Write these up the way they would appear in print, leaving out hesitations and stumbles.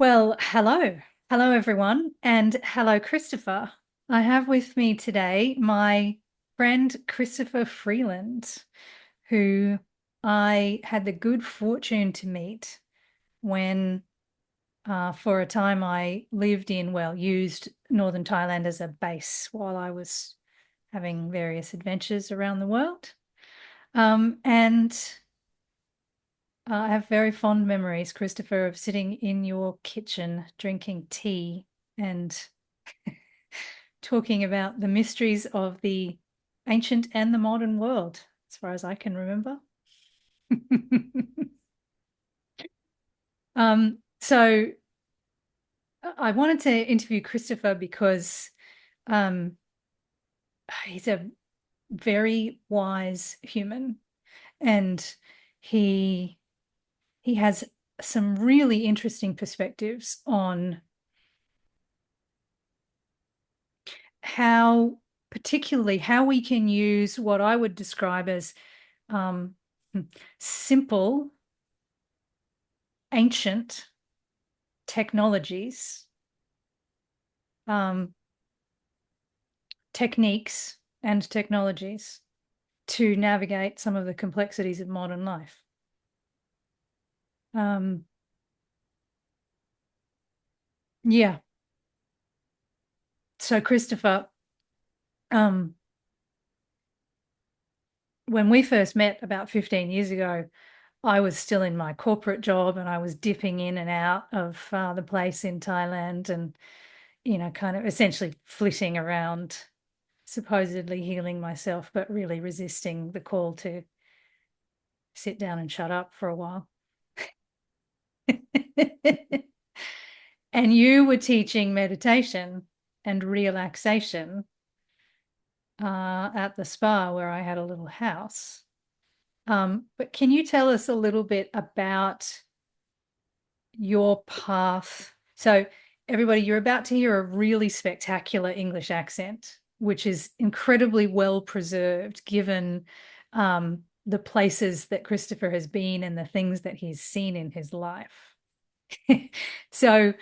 Well, hello. Hello, everyone. And hello, Christopher. I have with me today my friend Christopher Freeland, who I had the good fortune to meet when, for a time, I lived in, used northern Thailand as a base while I was having various adventures around the world. And I have very fond memories, Christopher, of sitting in your kitchen drinking tea and talking about the mysteries of the ancient and the modern world, as far as I can remember. So I wanted to interview Christopher because he's a very wise human, and he has some really interesting perspectives on particularly how we can use what I would describe as simple, ancient technologies, techniques and technologies to navigate some of the complexities of modern life. Yeah. So Christopher, when we first met about 15 years ago, I was still in my corporate job and I was dipping in and out of the place in Thailand and, kind of essentially flitting around, supposedly healing myself, but really resisting the call to sit down and shut up for a while. And you were teaching meditation and relaxation at the spa where I had a little house. But can you tell us a little bit about your path? So, everybody, you're about to hear a really spectacular English accent, which is incredibly well preserved given the places that Christopher has been and the things that he's seen in his life. So,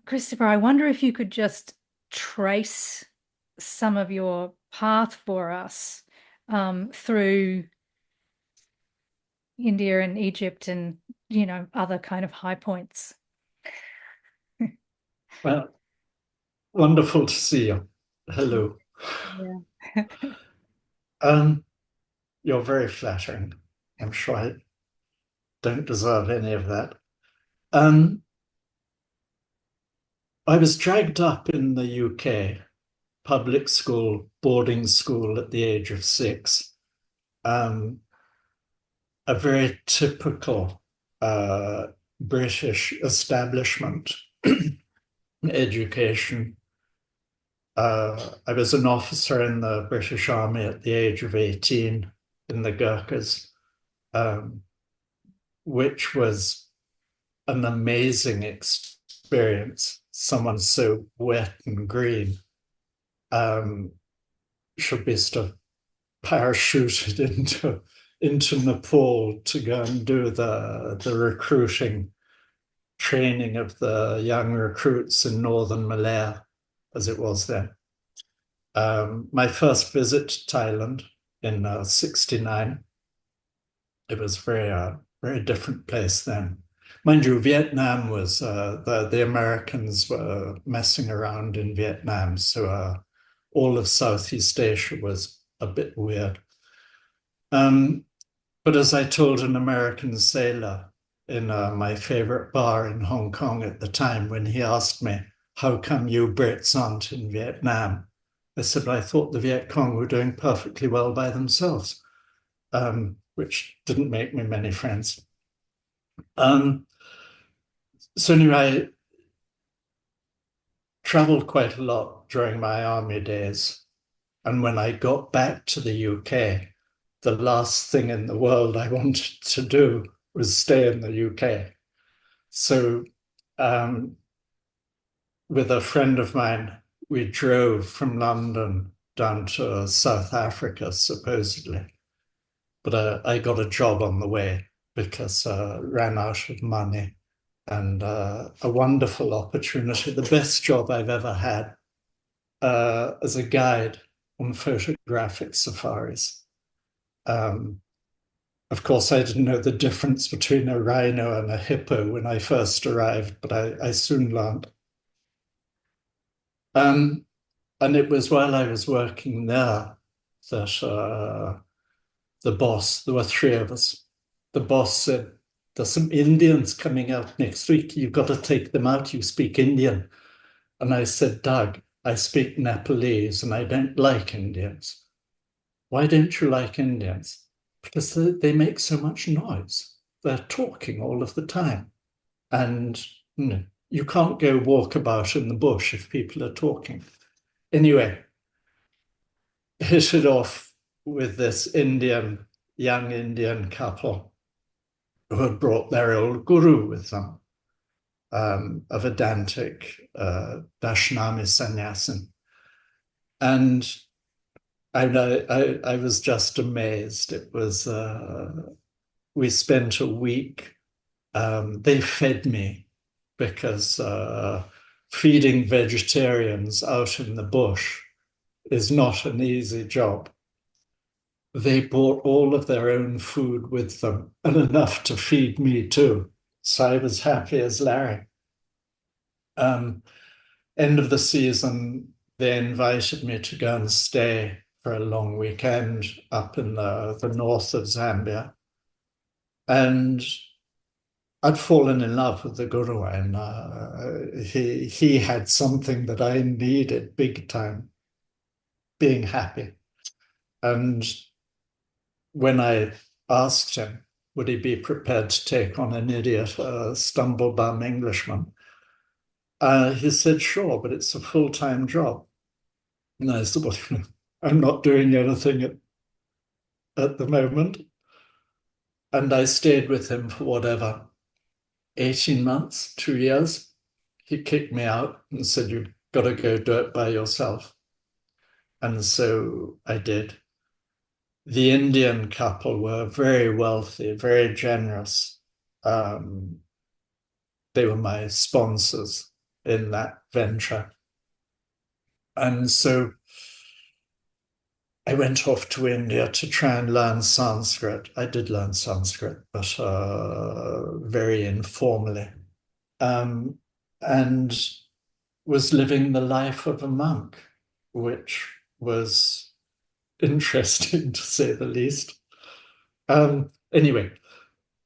Christopher, I wonder if you could just trace some of your path for us through India and Egypt and, other kind of high points. Well, wonderful to see you. Hello. Yeah. Um, you're very flattering. I'm sure I don't deserve any of that. Um, I was dragged up in the UK, public school, boarding school at the age of 6. Um, a very typical British establishment education. I was an officer in the British Army at the age of 18 in the Gurkhas, um, which was an amazing experience. Someone so wet and green should be sort of parachuted into Nepal to go and do the recruiting training of the young recruits in northern Malaya, as it was then. My first visit to Thailand in '69, it was very different place then. Mind you, Vietnam was the Americans were messing around in Vietnam, so all of Southeast Asia was a bit weird. But as I told an American sailor in my favorite bar in Hong Kong at the time, when he asked me, "How come you Brits aren't in Vietnam?" I said, "I thought the Viet Cong were doing perfectly well by themselves," which didn't make me many friends. So anyway, I traveled quite a lot during my army days. And when I got back to the UK, the last thing in the world I wanted to do was stay in the UK. So with a friend of mine, we drove from London down to South Africa, supposedly. But I got a job on the way because ran out of money and a wonderful opportunity, the best job I've ever had as a guide on photographic safaris. Um, of course, I didn't know the difference between a rhino and a hippo when I first arrived, but I soon learned. Um, and it was while I was working there that the boss, there were three of us, the boss said, there's some Indians coming out next week. You've got to take them out. You speak Indian. And I said, Doug, I speak Nepalese and I don't like Indians. Why don't you like Indians? Because they make so much noise. They're talking all of the time. And you can't go walk about in the bush if people are talking. Anyway, hit it off with this young Indian couple who had brought their old guru with them, a Vedantic Dashnami sannyasin. And I was just amazed. It was, we spent a week, they fed me because feeding vegetarians out in the bush is not an easy job. They brought all of their own food with them and enough to feed me too. So I was happy as Larry. End of the season, they invited me to go and stay for a long weekend up in the north of Zambia. And I'd fallen in love with the guru, and he had something that I needed big time, being happy. And when I asked him, would he be prepared to take on an idiot, a stumble-bum Englishman? He said, sure, but it's a full-time job. And I said, well, I'm not doing anything at the moment. And I stayed with him for whatever, 18 months, 2 years. He kicked me out and said, you've got to go do it by yourself. And so I did. The Indian couple were very wealthy, very generous. They were my sponsors in that venture. And so I went off to India to try and learn Sanskrit. I did learn Sanskrit, but very informally, and was living the life of a monk, which was interesting to say the least. Anyway,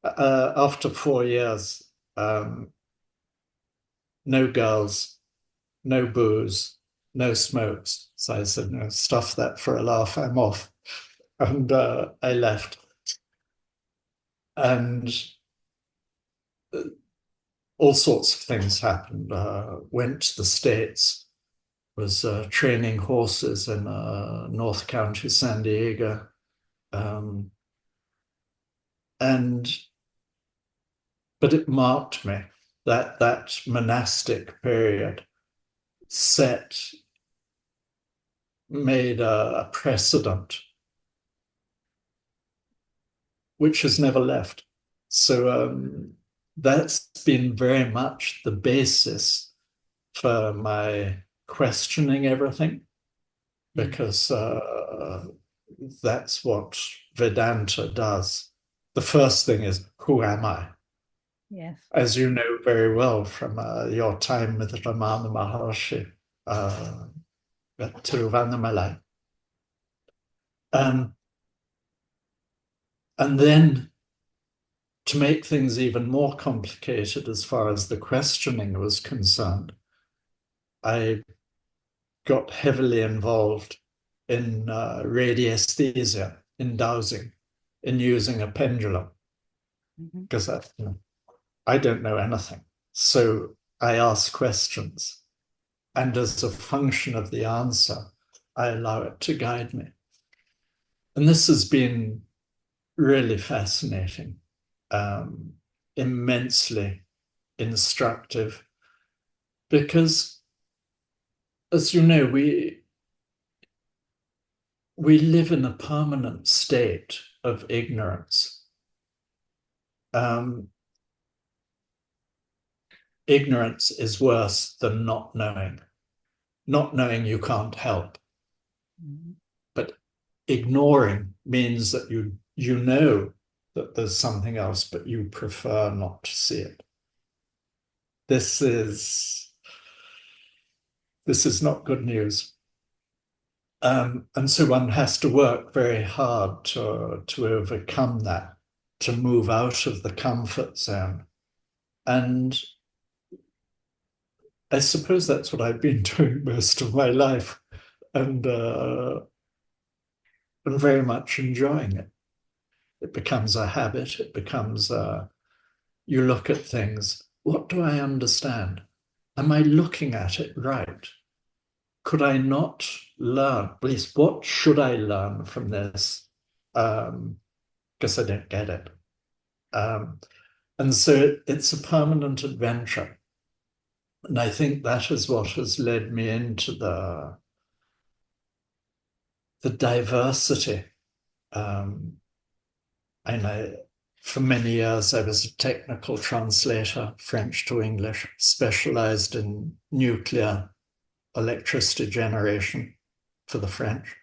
after 4 years, no girls, no booze, no smokes. So I said, no, stuff that for a laugh, I'm off. And I left. And all sorts of things happened. Went to the States, was training horses in North County, San Diego. But it marked me, that monastic period made a precedent which has never left. So that's been very much the basis for my questioning everything, because that's what Vedanta does. The first thing is, who am I? Yes. As you know very well from your time with Ramana Maharshi at Tiruvannamalai. And then to make things even more complicated as far as the questioning was concerned, I got heavily involved in radiesthesia, in dowsing, in using a pendulum, because I don't know anything. So I ask questions, and as a function of the answer, I allow it to guide me. And this has been really fascinating, immensely instructive, because, as you know, we live in a permanent state of ignorance. ignorance is worse than not knowing. Not knowing you can't help, but ignoring means that you know that there's something else, but you prefer not to see it. This is not good news. And so one has to work very hard to overcome that, to move out of the comfort zone. And I suppose that's what I've been doing most of my life, and very much enjoying it. It becomes a habit. It becomes you look at things. What do I understand? Am I looking at it right? Could I not learn? At least, what should I learn from this? Because I don't get it. And so it's a permanent adventure. And I think that is what has led me into the diversity. And for many years, I was a technical translator, French to English, specialized in nuclear electricity generation for the French,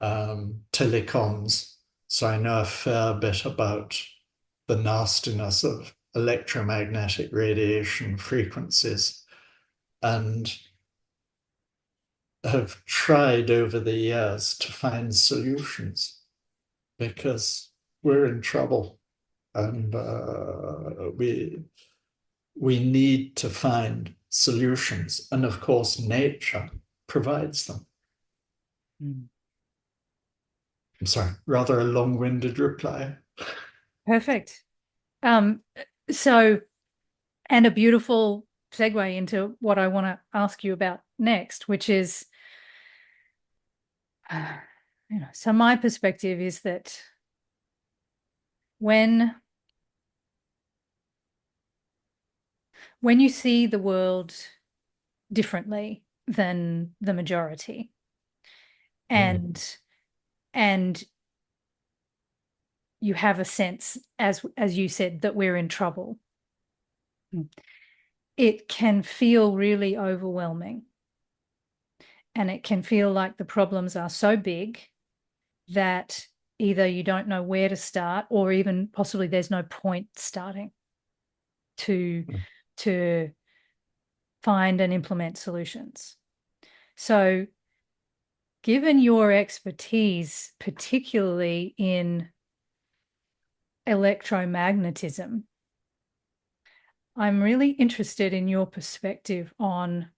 telecoms. So I know a fair bit about the nastiness of electromagnetic radiation frequencies, and have tried over the years to find solutions, because we're in trouble, and we need to find solutions. And of course, nature provides them. Mm. I'm sorry, rather a long-winded reply. Perfect. So, and a beautiful segue into what I want to ask you about next, which is, so my perspective is that when you see the world differently than the majority, and you have a sense, as you said, that we're in trouble, it can feel really overwhelming, and it can feel like the problems are so big that either you don't know where to start, or even possibly there's no point starting to find and implement solutions. So given your expertise, particularly in electromagnetism, I'm really interested in your perspective on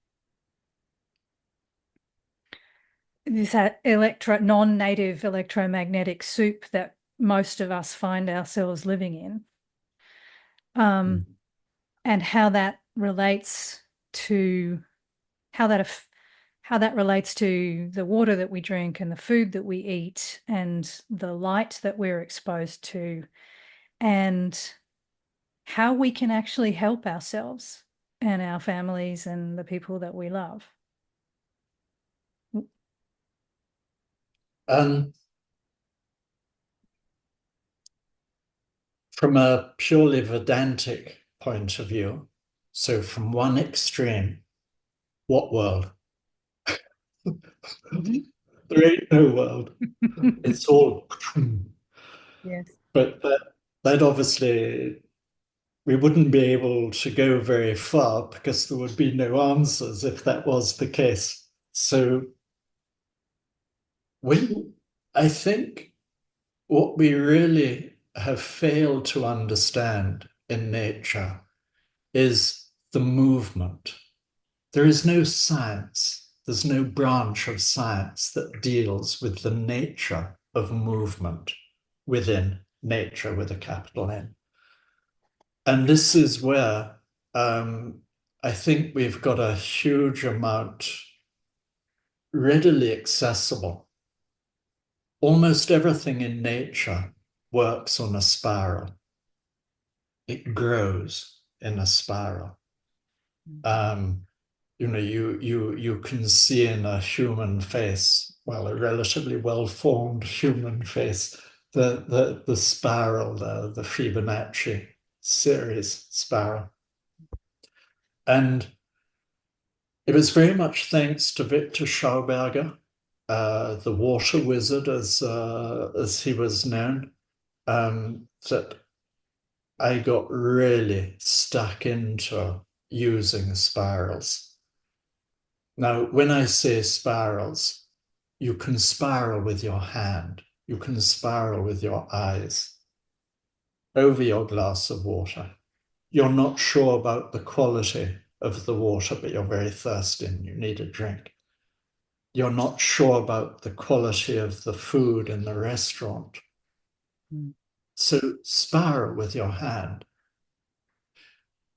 this non-native electromagnetic soup that most of us find ourselves living in, and how that relates to the water that we drink and the food that we eat and the light that we're exposed to, and how we can actually help ourselves and our families and the people that we love. From a purely Vedantic point of view, so from one extreme, what world? There ain't no world. It's all. Yes. But that obviously, we wouldn't be able to go very far, because there would be no answers if that was the case. So I think what we really have failed to understand in nature is the movement. There is no science, there's no branch of science that deals with the nature of movement within nature with a capital N. And this is where I think we've got a huge amount readily accessible. Almost everything in nature works on a spiral. It grows in a spiral. You can see in a human face, well, a relatively well-formed human face, the spiral, the Fibonacci series spiral. And it was very much thanks to Victor Schauberger, the water wizard, as he was known, that I got really stuck into using spirals. Now, when I say spirals, you can spiral with your hand, you can spiral with your eyes over your glass of water. You're not sure about the quality of the water, but you're very thirsty and you need a drink. You're not sure about the quality of the food in the restaurant. Mm. So spiral with your hand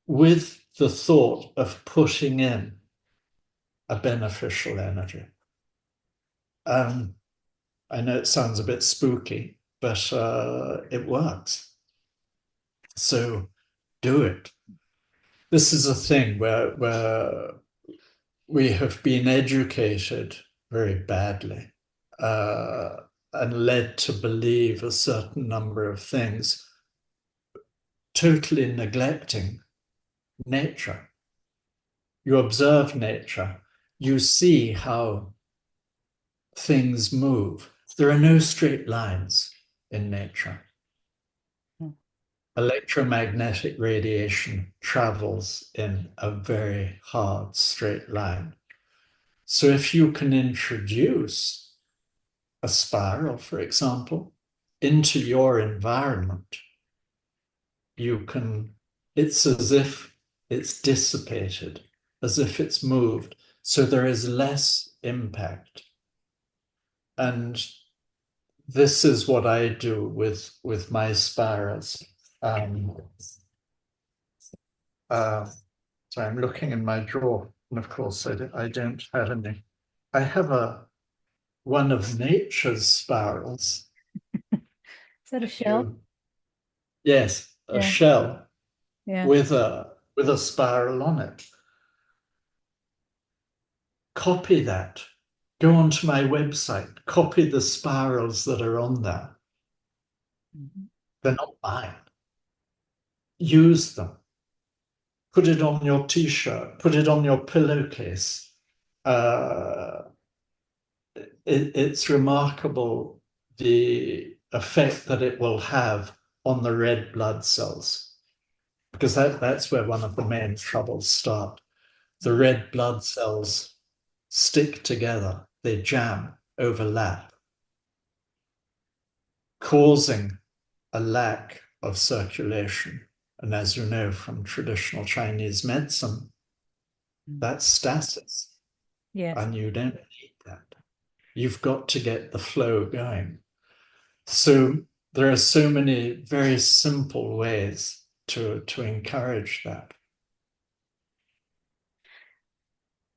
with the thought of putting in a beneficial energy. I know it sounds a bit spooky, but it works. So do it. This is a thing where we have been educated very badly and led to believe a certain number of things, totally neglecting nature. You observe nature, you see how things move. There are no straight lines in nature. Mm. Electromagnetic radiation travels in a very hard straight line. So if you can introduce a spiral, for example, into your environment, it's as if it's dissipated, as if it's moved. So there is less impact. And this is what I do with my spirals. So I'm looking in my drawer, and of course I don't have any. I have one of nature's spirals. Is that a shell? Yes, a Yeah. shell Yeah. with a spiral on it. Copy that. Go onto my website. Copy the spirals that are on there. Mhm. They're not mine. Use them. Put it on your t-shirt. Put it on your pillowcase. Uh, it's remarkable the effect that it will have on the red blood cells, because that's where one of the main troubles start. The red blood cells stick together, they jam, overlap, causing a lack of circulation. And as you know from traditional Chinese medicine, Mm. that's stasis, Yes. and you don't need that. You've got to get the flow going. So there are so many very simple ways to encourage that.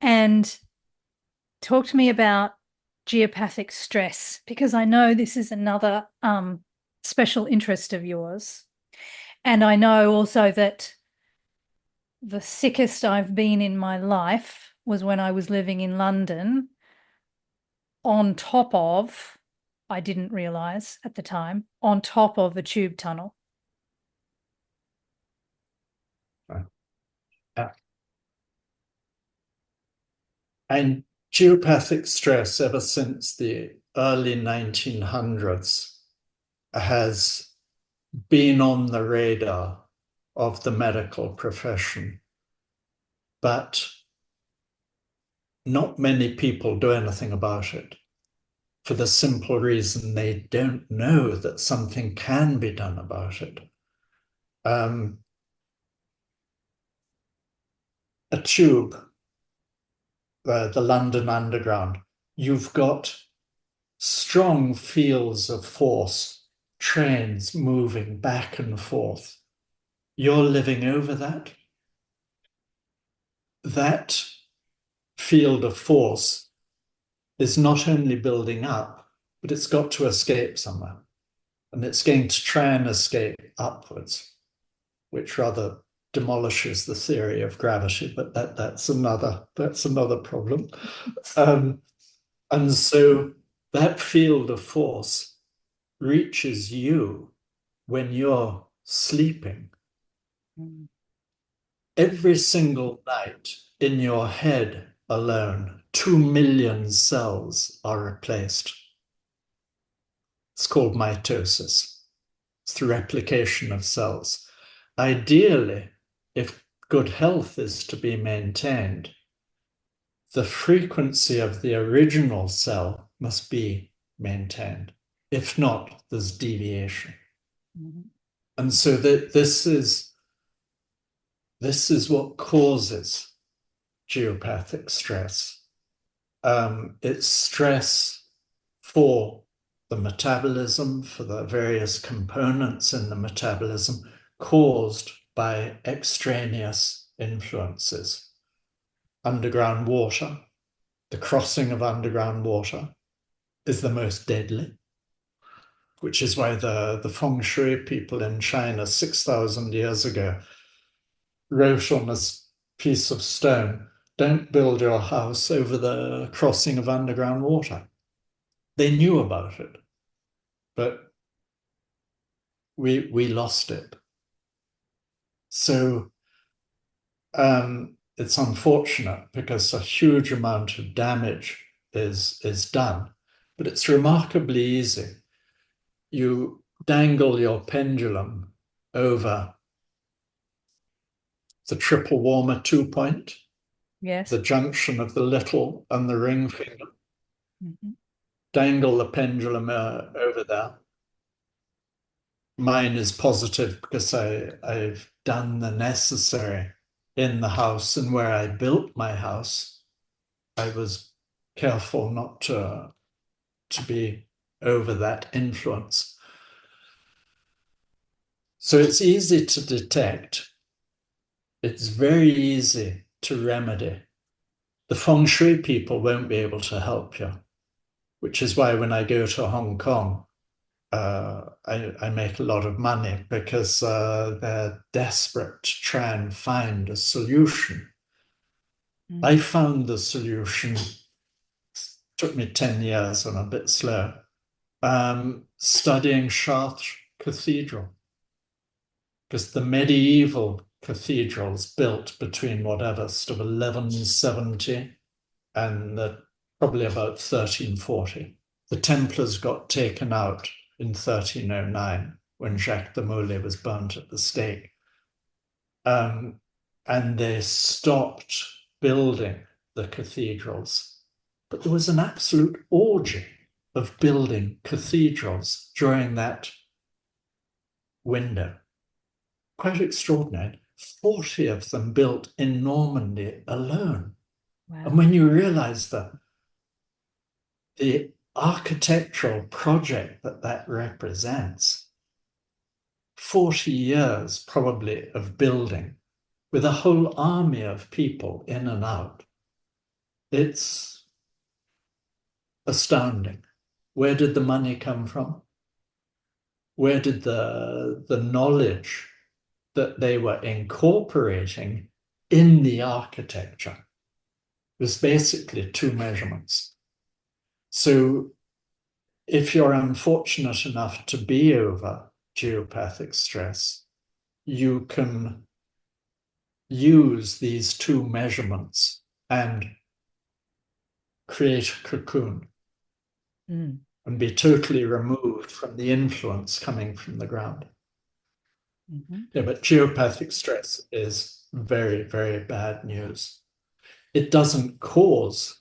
And talk to me about geopathic stress, because I know this is another special interest of yours. And I know also that the sickest I've been in my life was when I was living in London, on top of, I didn't realize at the time, on top of a tube tunnel. Yeah. And geopathic stress, ever since the early 1900s, has been on the radar of the medical profession, but not many people do anything about it, for the simple reason they don't know that something can be done about it. A tube, the London Underground, you've got strong fields of force, trains moving back and forth. You're living over that. That field of force is not only building up, but it's got to escape somewhere. And it's going to try and escape upwards, which rather demolishes the theory of gravity, but that's another problem. And so that field of force reaches you when you're sleeping. Mm. every single night in your head alone, 2 million cells are replaced. It's called mitosis. It's the replication of cells. Ideally, if good health is to be maintained, the frequency of the original cell must be maintained. If not, there's deviation. Mhm. And so this is what causes geopathic stress. It's stress for the metabolism, for the various components in the metabolism caused by extraneous influences. Underground water, the crossing of underground water is the most deadly, which is why the feng shui people in China 6,000 years ago wrote on a piece of stone, don't build your house over the crossing of underground water. They knew about it, but we lost it. So it's unfortunate because a huge amount of damage is done, but it's remarkably easy. You dangle your pendulum over the triple warmer 2 point, Yes. the junction of the little and the ring finger. Mhm. Dangle the pendulum over there. Mine is positive because I've done the necessary in the house, and where I built my house, I was careful not to be over that influence. So it's easy to detect. It's very easy to remedy. The feng shui people won't be able to help you, which is why when I go to Hong Kong, I make a lot of money because they're desperate to try and find a solution. I Mm. found the solution, took me 10 years and a bit slow, studying Chartres Cathedral, because the medieval cathedrals built between whatever, sort of 1170 and probably about 1340. The Templars got taken out in 1309 when Jacques de Molay was burnt at the stake. And they stopped building the cathedrals. But there was an absolute orgy of building cathedrals during that window. Quite extraordinary. 40 of them built in Normandy alone. And Wow. when you realize that the architectural project that represents, 40 years probably of building with a whole army of people in and out. It's astounding. Where did the money come from? Where did the knowledge that they were incorporating in the architecture? It was basically two measurements. So if you're unfortunate enough to be over geopathic stress, you can use these two measurements and create a cocoon Mm. and be totally removed from the influence coming from the ground. Mhm. Yeah, but geopathic stress is very, very bad news. It doesn't cause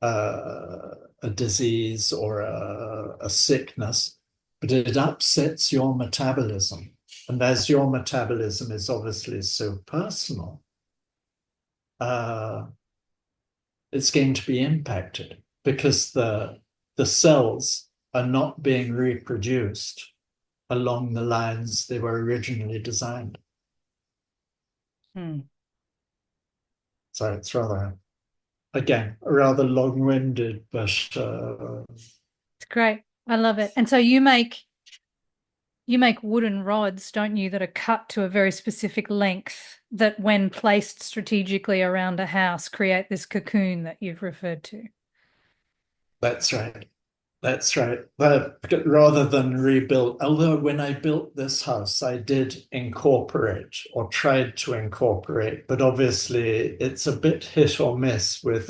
a disease or a sickness, but it upsets your metabolism. And as your metabolism is obviously so personal, uh, it's going to be impacted because the cells are not being reproduced along the lines they were originally designed. Mm. So it's rather, again, rather long-winded, but It's great. I love it. And so you make wooden rods, don't you, that are cut to a very specific length that when placed strategically around a house create this cocoon that you've referred to. that's right. That's right. But rather than rebuild, although when I built this house, I did incorporate or tried to incorporate, but obviously it's a bit hit or miss with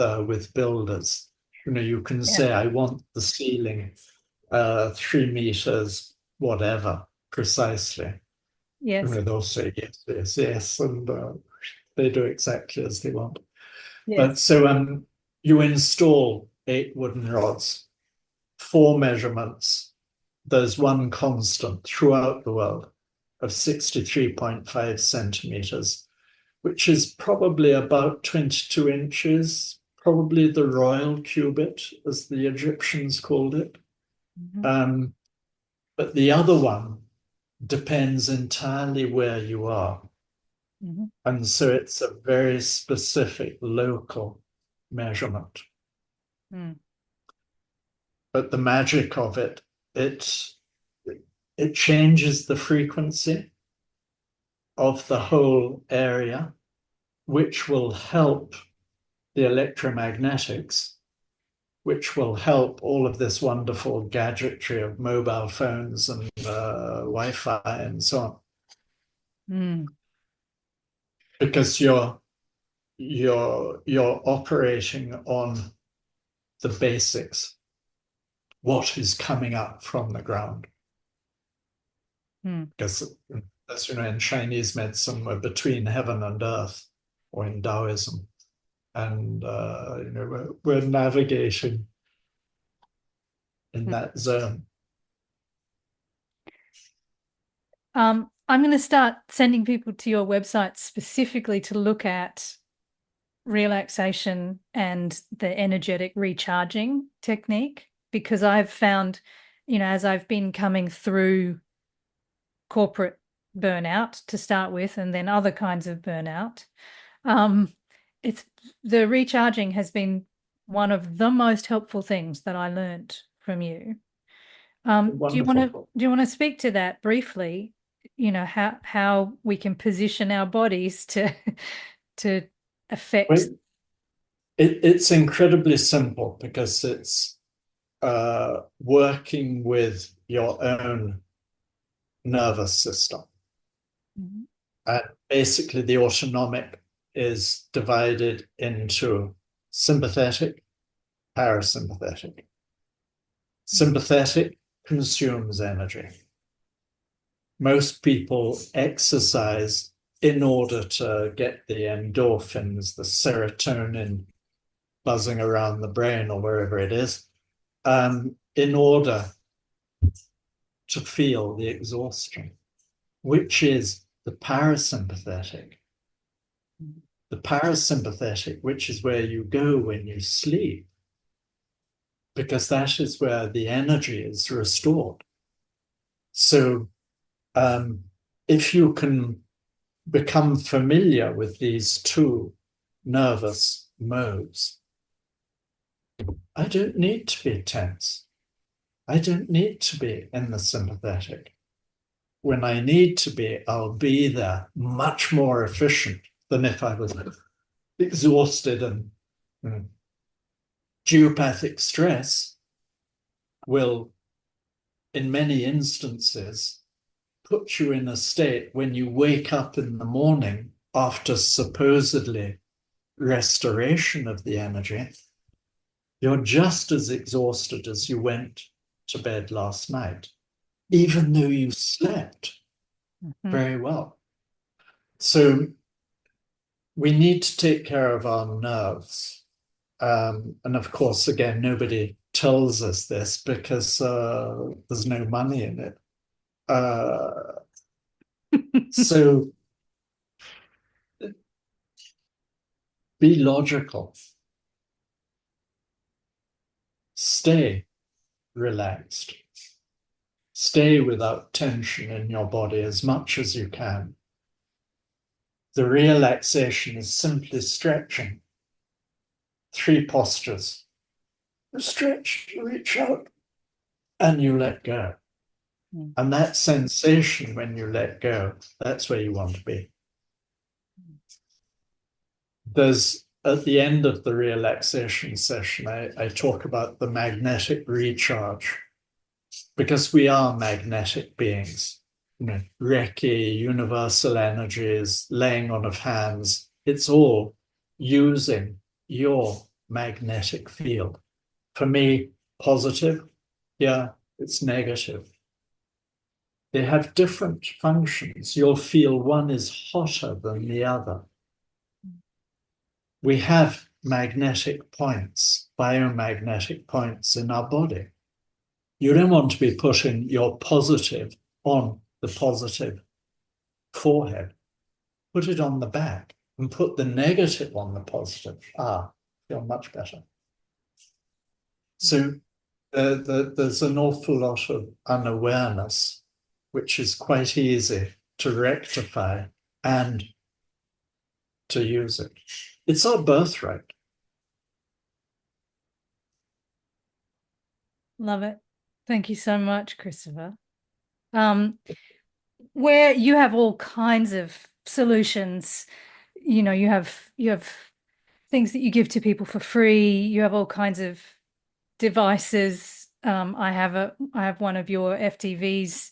builders. You know, you can Yeah. say I want the ceiling 3 meters, whatever, precisely. You Yes. know, they'll say yes, yes, yes, and they do exactly as they want. But Yes. so you install 8 wooden rods, 4 measurements. There's one constant throughout the world of 63.5 centimeters, which is probably about 22 inches, probably the royal cubit, as the Egyptians called it. Mhm. Um, but the other one depends entirely where you are. Mhm. And so it's a very specific local measurement. Mm. But the magic of it, it, it changes the frequency of the whole area, which will help the electromagnetics, which will help all of this wonderful gadgetry of mobile phones and Wi-Fi and so on, Mm. because you're operating on the basics, what is coming up from the ground. Mm. Because as you know, in Chinese medicine, we're between heaven and earth, or in Taoism, and you know we're navigating in Mm. that zone. I'm going to start sending people to your website specifically to look at relaxation and the energetic recharging technique, because I've found, as I've been coming through corporate burnout to start with, and then other kinds of burnout, um, it's the recharging has been one of the most helpful things that I learned from you. Do you want to Wonderful. speak to that briefly? How we can position our bodies to to affect. Well, it's incredibly simple because it's working with your own nervous system. Mhm. And basically, the autonomic is divided into sympathetic, parasympathetic. Sympathetic consumes energy. Most people exercise in order to get the endorphins, the serotonin buzzing around the brain or wherever it is, in order to feel the exhaustion, which is the parasympathetic. The parasympathetic, which is where you go when you sleep, because that is where the energy is restored. So, um, if you can become familiar with these two nervous modes, I don't need to be tense. I don't need to be in the sympathetic. When I need to be, I'll be there much more efficient than if I was exhausted and geopathic stress will, in many instances, put you in a state when you wake up in the morning after supposedly restoration of the energy, you're just as exhausted as you went to bed last night, even though you slept Mhm. very well. So we need to take care of our nerves. And of course, again, nobody tells us this because there's no money in it. So be logical, stay relaxed, stay without tension in your body as much as you can. The relaxation is simply stretching. 3 postures. You stretch, you reach out, and you let go. Mm. And that sensation when you let go, that's where you want to be. There's at the end of the relaxation session, I talk about the magnetic recharge because we are magnetic beings. You know, Reiki, universal energies, laying on of hands, it's all using your magnetic field. For me, positive, yeah, it's negative. They have different functions. You'll feel one is hotter than the other. We have magnetic points, biomagnetic points in our body. You don't want to be putting your positive on the positive forehead. Put it on the back and put the negative on the positive. Feel much better. So there's an awful lot of unawareness, which is quite easy to rectify and to use it. It's our birthright. Love it. Thank you so much, Christopher. Where you have all kinds of solutions, you know, you have things that you give to people for free. You have all kinds of devices. I have one of your FTVs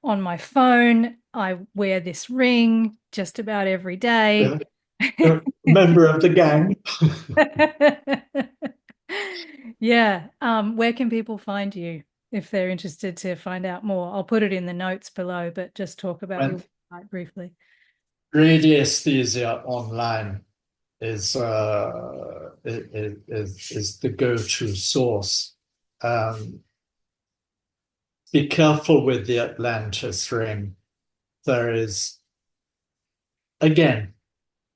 on my phone. I wear this ring just about every day. You're a member of the gang. Yeah. Where can people find you if they're interested to find out more? I'll put it in the notes below, but just talk about your website briefly. Radiesthesia online is is the go-to source. Be careful with the Atlantis ring. There is, again,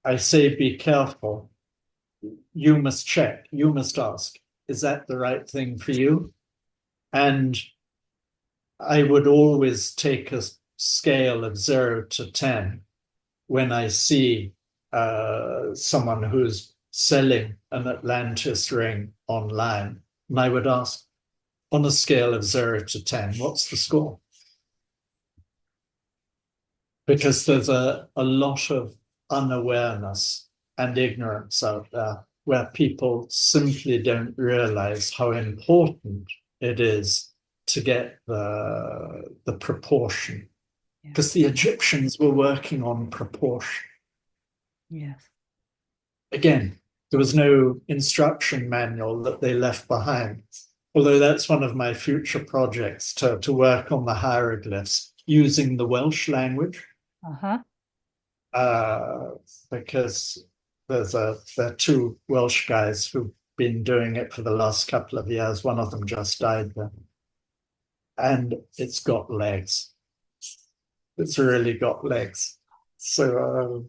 I say be careful. You must check, you must ask, is that the right thing for you? And I would always take a scale of 0 to 10 when I see someone who's selling an Atlantis ring online. And I would ask, on a scale of 0 to 10, what's the score? Because there's a lot of unawareness and ignorance out there where people simply don't realize how important it is to get the proportion. Because the Egyptians were working on proportion. Yes. Again, there was no instruction manual that they left behind. Although that's one of my future projects to work on the hieroglyphs using the Welsh language. Uh-huh. Because there are two Welsh guys who've been doing it for the last couple of years. One of them just died then. And it's got legs. It's really got legs. So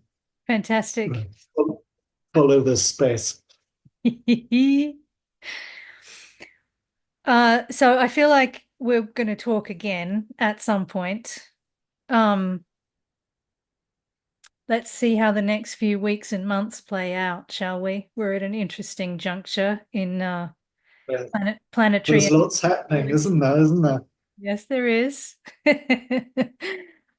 Fantastic. follow this space. So I feel like we're going to talk again at some point. Let's see how the next few weeks and months play out, shall we? We're at an interesting juncture in planetary. There's lots happening, isn't there? Yes, there is.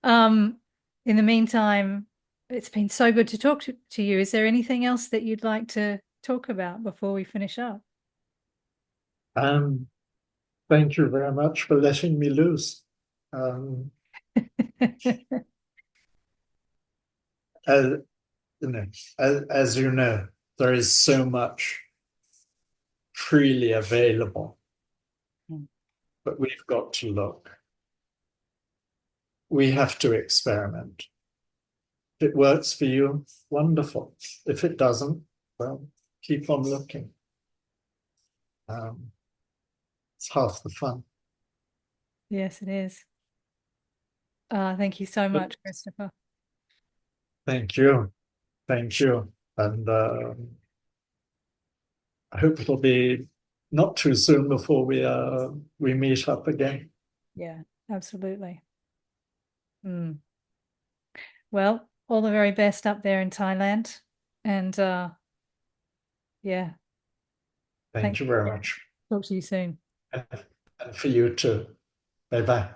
In the meantime, it's been so good to talk to you. Is there anything else that you'd like to talk about before we finish up? Thank you very much for letting me loose. As as you know, there is so much freely available, but we've got to look. We have to experiment. If it works for you, wonderful. If it doesn't, well, keep on looking. It's half the fun. Yes, it is. Thank you so much, Christopher. Thank you. Thank you. And I hope it'll be not too soon before we meet up again. Yeah, absolutely. Well, all the very best up there in Thailand. And yeah. Thank you very much. Talk to you soon. And for you too. Bye bye.